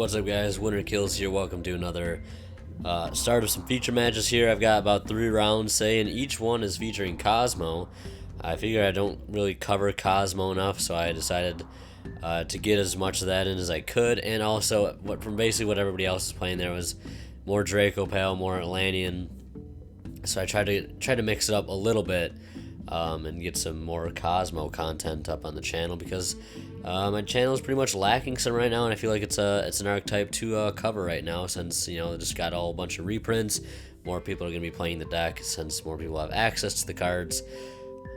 What's up, guys? Winter Kills here. Welcome to another start of some feature matches here. I've got about 3 rounds, and each one is featuring Kozmo. I figure I don't really cover Kozmo enough, so I decided to get as much of that in as I could, and also from basically what everybody else is playing. There was more Draco Pale, more Atlantean, so I tried to mix it up a little bit and get some more Kozmo content up on the channel, because my channel is pretty much lacking some right now, and I feel like it's an archetype to cover right now, since they just got a whole bunch of reprints. More people are going to be playing the deck since more people have access to the cards.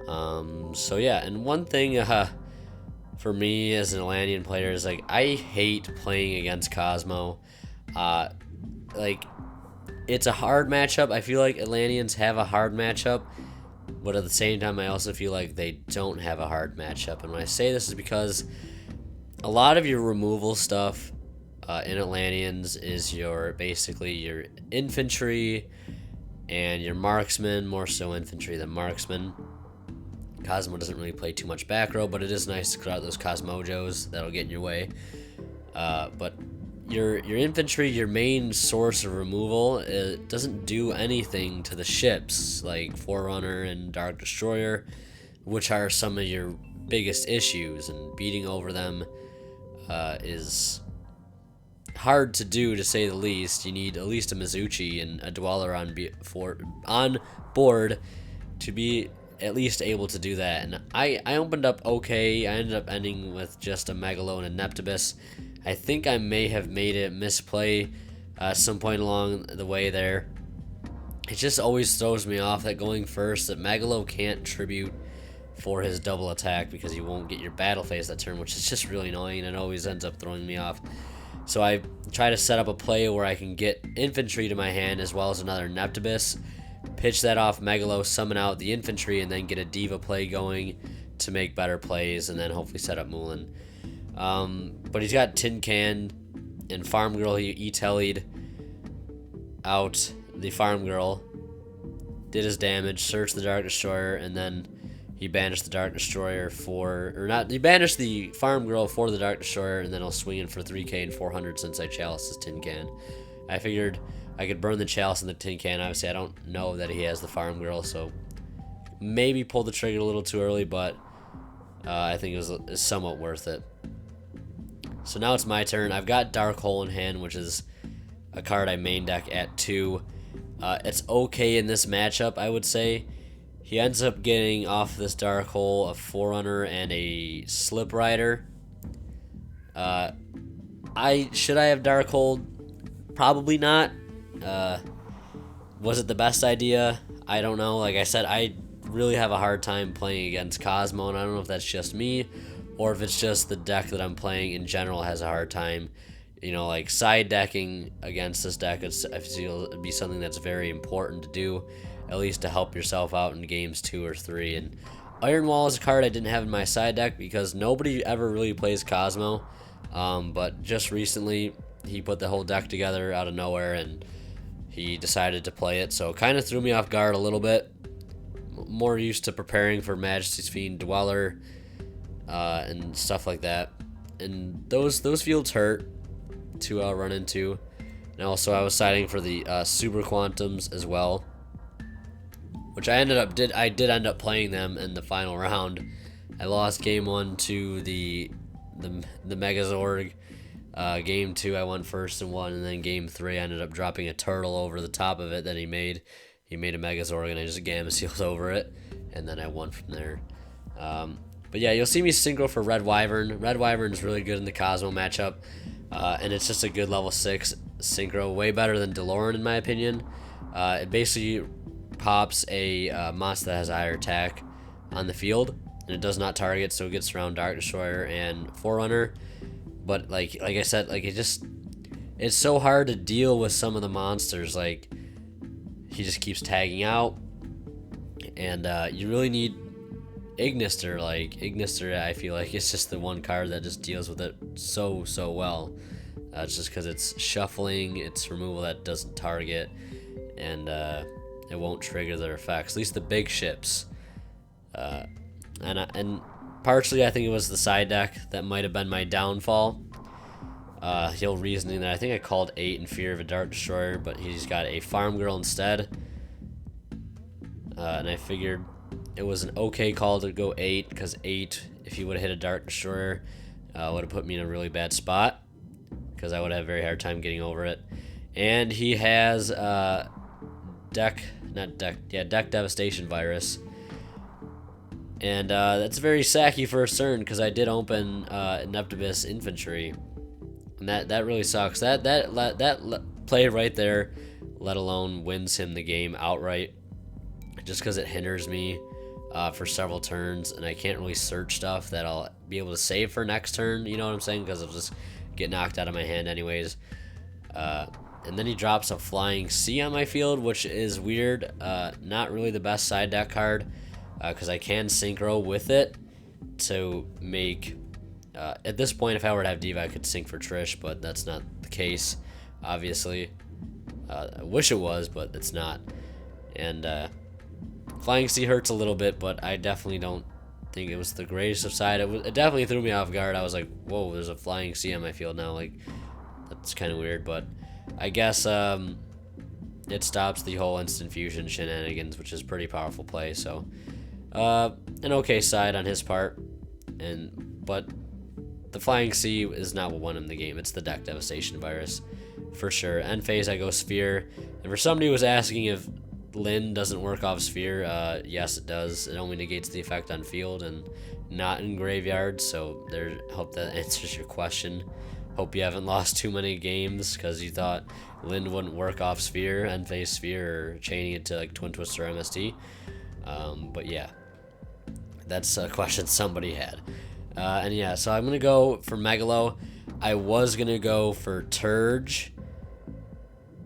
So yeah, and one thing for me as an Atlantean player is, like, I hate playing against Kozmo. Like, it's a hard matchup. I feel like Atlanteans have a hard matchup, but at the same time, I also feel like they don't have a hard matchup. And when I say this is because a lot of your removal stuff in Atlanteans is basically your infantry and your marksmen, more so infantry than marksmen. Kozmo doesn't really play too much back row, but it is nice to cut out those Cosmojos that'll get in your way. But your infantry, your main source of removal, it doesn't do anything to the ships like Forerunner and Dark Destroyer, which are some of your biggest issues, and beating over them is hard to do, to say the least. You need at least a Mizuchi and a Dweller on board to be at least able to do that. And I opened up okay. I ended up ending with just a Megalo and a Neptibus. I think I may have made it misplay some point along the way there. It just always throws me off that going first, that Megalo can't tribute for his double attack because you won't get your battle phase that turn, which is just really annoying, and it always ends up throwing me off. So I try to set up a play where I can get infantry to my hand as well as another Neptibus, pitch that off Megalo, summon out the infantry, and then get a Diva play going to make better plays, and then hopefully set up Mulan. But he's got Tin Can and Farm Girl. He E-tellied out the Farm Girl, did his damage, searched the Dark Destroyer, and then he banished the Dark Destroyer he banished the Farm Girl for the Dark Destroyer, and then I'll swing in for 3k and 400 since I Chalice his Tin Can. I figured I could burn the Chalice in the Tin Can. Obviously, I don't know that he has the Farm Girl, so maybe pulled the trigger a little too early, but I think it was somewhat worth it. So now it's my turn. I've got Dark Hole in hand, which is a card I main deck at 2. It's okay in this matchup, I would say. He ends up getting off this Dark Hole a Forerunner and a Slip Rider. Should I have Dark Hole? Probably not. Was it the best idea? I don't know. Like I said, I really have a hard time playing against Kozmo, and I don't know if that's just me or if it's just the deck that I'm playing in general has a hard time. Like side decking against this deck, I feel it'd be something that's very important to do, at least to help yourself out in games 2 or 3. And Iron Wall is a card I didn't have in my side deck because nobody ever really plays Kozmo, but just recently he put the whole deck together out of nowhere and he decided to play it, so it kind of threw me off guard a little bit. More used to preparing for Majesty's Fiend, Dweller, and stuff like that, and those fields hurt to run into. And also I was siding for the Super Quantums as well, which I did end up playing them in the final round. I lost game 1 to the Megazord. Game 2 I won first and won, and then game 3 I ended up dropping a turtle over the top of it that he made a Megazord, and I just Gamma Sealed over it, and then I won from there. But yeah, you'll see me synchro for Red Wyvern. Red Wyvern is really good in the Kozmo matchup, and it's just a good level 6 synchro, way better than DeLorean in my opinion. It basically pops a monster that has a higher attack on the field, and it does not target, so it gets around Dark Destroyer and Forerunner. But like I said, like it's so hard to deal with some of the monsters. Like, he just keeps tagging out, and you really need Ignister. Like Ignister, I feel like it's just the one card that just deals with it so well. It's just because it's shuffling, it's removal that doesn't target, and it won't trigger their effects. At least the big ships. And partially I think it was the side deck that might have been my downfall. He'll reasoning that I think I called 8 in fear of a Dart Destroyer, but he's got a Farm Girl instead. And I figured it was an okay call to go 8, because 8, if he would have hit a Dart Destroyer, would have put me in a really bad spot, because I would have a very hard time getting over it. And he has Deck Devastation Virus. And that's very sacky for a turn, because I did open Ineptibus Infantry. And that really sucks. That play right there, let alone wins him the game outright, just because it hinders me for several turns, and I can't really search stuff that I'll be able to save for next turn, you know what I'm saying, because I'll just get knocked out of my hand anyways. And then he drops a Flying Sea on my field, which is weird. Not really the best side deck card, because I can Synchro with it to make... at this point, if I were to have Diva, I could sync for Trish, but that's not the case, obviously. I wish it was, but it's not. And Flying Sea hurts a little bit, but I definitely don't think it was the greatest of side. It definitely threw me off guard. I was like, whoa, there's a Flying Sea on my field now. Like, that's kind of weird, but I guess it stops the whole instant fusion shenanigans, which is a pretty powerful play. So an okay side on his part, but the Flying Sea is not what won him the game. It's the Deck Devastation Virus for sure. End phase, I go Sphere, and for somebody who was asking if Lynn doesn't work off Sphere, yes it does. It only negates the effect on field and not in graveyard, so there. Hope that answers your question. Hope you haven't lost too many games because you thought Lynn wouldn't work off Sphere, end phase Sphere, or chaining it to like Twin Twister MST. But yeah, that's a question somebody had. And yeah, so I'm gonna go for Megalo. I was gonna go for Turge,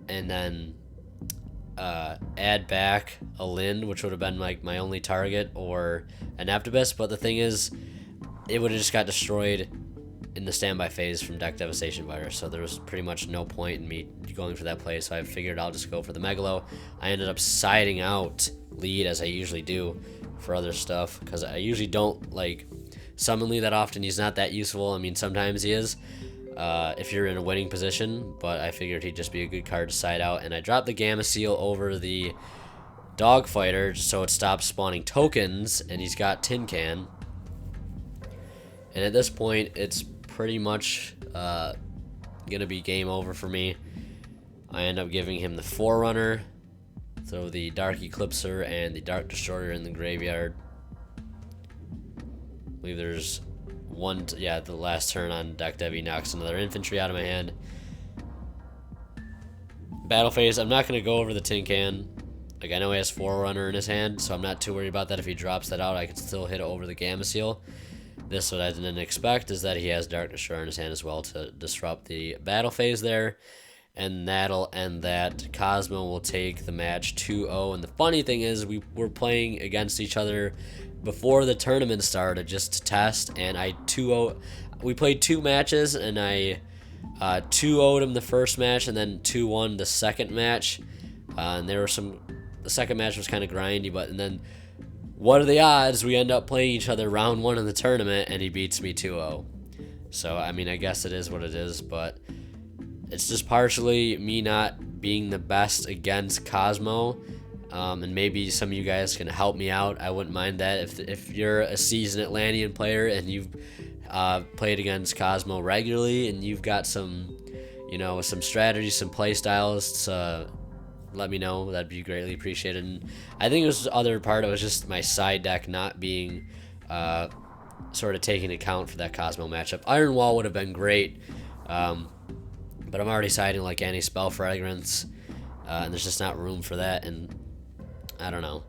and then add back a Lynn, which would have been like my only target, or an Aptibus, but the thing is, it would have just got destroyed in the standby phase from Deck Devastation Virus, so there was pretty much no point in me going for that play, so I figured I'll just go for the Megalo. I ended up siding out lead, as I usually do for other stuff, because I usually don't like summon lead that often. He's not that useful. I mean, sometimes he is, if you're in a winning position, but I figured he'd just be a good card to side out, and I dropped the Gamma Seal over the Dog Fighter so it stops spawning tokens, and he's got Tin Can. And at this point, it's pretty much gonna be game over for me. I end up giving him the Forerunner, throw the Dark Eclipser and the Dark Destroyer in the graveyard. I believe there's one, yeah, the last turn on Deck Dev, he knocks another infantry out of my hand. Battle phase, I'm not going to go over the Tin Can. Like, I know he has Forerunner in his hand, so I'm not too worried about that. If he drops that out, I can still hit it over the Gamma Seal. This, what I didn't expect, is that he has Dark Destroyer in his hand as well to disrupt the battle phase there. And that'll end that. Kozmo will take the match 2-0. And the funny thing is, we were playing against each other before the tournament started just to test, and I 2-0. We played 2 matches, and I 2-0'd him the first match, and then 2-1 the second match. And there were the second match was kind of grindy, and then what are the odds we end up playing each other round 1 in the tournament, and he beats me 2-0. So, I mean, I guess it is what it is, but it's just partially me not being the best against Kozmo. And maybe some of you guys can help me out. I wouldn't mind that. If you're a seasoned Atlantean player and you've played against Kozmo regularly and you've got some, some strategies, some play styles, let me know. That'd be greatly appreciated. And I think it was the other part. It was just my side deck not being sort of taking account for that Kozmo matchup. Iron Wall would have been great, but I'm already siding like Anti-Spell Fragrance, and there's just not room for that. And I don't know.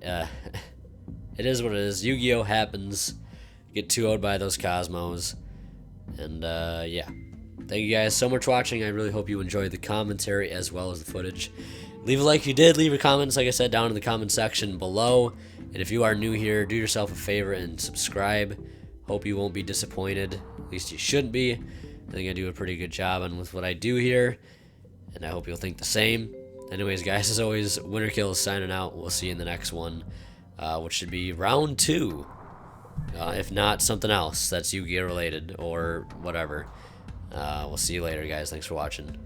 It is what it is. Yu-Gi-Oh! Happens. Get 2-0'd by those Kozmos. And, yeah. Thank you guys so much for watching. I really hope you enjoyed the commentary as well as the footage. Leave a like if you did. Leave your comments, like I said, down in the comment section below. And if you are new here, do yourself a favor and subscribe. Hope you won't be disappointed. At least you shouldn't be. I think I do a pretty good job on with what I do here. And I hope you'll think the same. Anyways, guys, as always, Winter Kill is signing out. We'll see you in the next one, which should be round 2. If not something else that's Yu-Gi-Oh! Related or whatever. We'll see you later, guys. Thanks for watching.